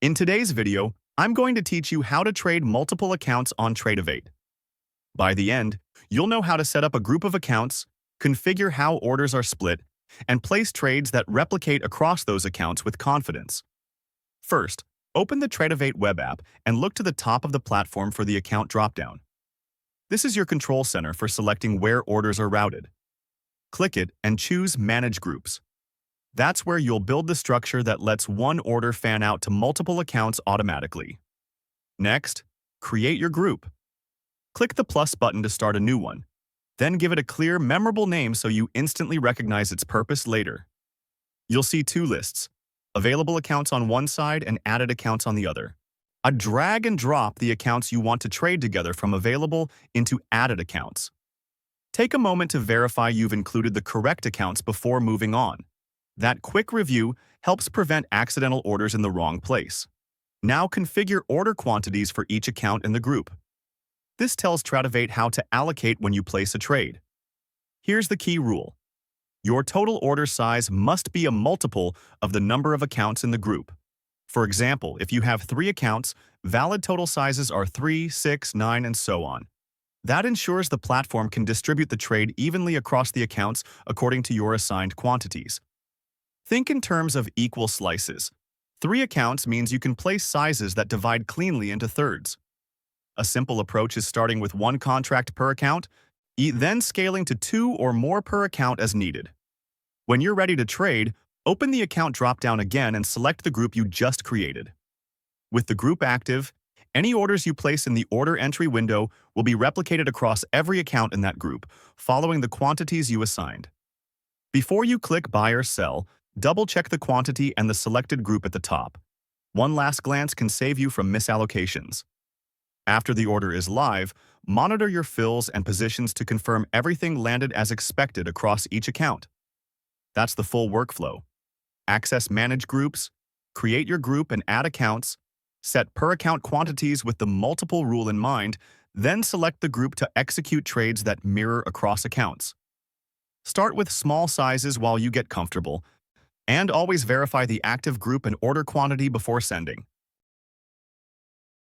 In today's video, I'm going to teach you how to trade multiple accounts on Tradovate. By the end, you'll know how to set up a group of accounts, configure how orders are split, and place trades that replicate across those accounts with confidence. First, open the Tradovate web app and look to the top of the platform for the account dropdown. This is your control center for selecting where orders are routed. Click it and choose Manage Groups. That's where you'll build the structure that lets one order fan out to multiple accounts automatically. Next, create your group. Click the plus button to start a new one. Then give it a clear, memorable name so you instantly recognize its purpose later. You'll see two lists, available accounts on one side and added accounts on the other. Drag and drop the accounts you want to trade together from available into added accounts. Take a moment to verify you've included the correct accounts before moving on. That quick review helps prevent accidental orders in the wrong place. Now configure order quantities for each account in the group. This tells Tradovate how to allocate when you place a trade. Here's the key rule. Your total order size must be a multiple of the number of accounts in the group. For example, if you have 3 accounts, valid total sizes are 3, 6, 9, and so on. That ensures the platform can distribute the trade evenly across the accounts according to your assigned quantities. Think in terms of equal slices. 3 accounts means you can place sizes that divide cleanly into thirds. A simple approach is starting with 1 contract per account, then scaling to 2 or more per account as needed. When you're ready to trade, open the account dropdown again and select the group you just created. With the group active, any orders you place in the order entry window will be replicated across every account in that group, following the quantities you assigned. Before you click buy or sell, double-check the quantity and the selected group at the top. One last glance can save you from misallocations. After the order is live, monitor your fills and positions to confirm everything landed as expected across each account. That's the full workflow. Access Manage Groups, create your group and add accounts, set per-account quantities with the multiple rule in mind, then select the group to execute trades that mirror across accounts. Start with small sizes while you get comfortable, and always verify the active group and order quantity before sending.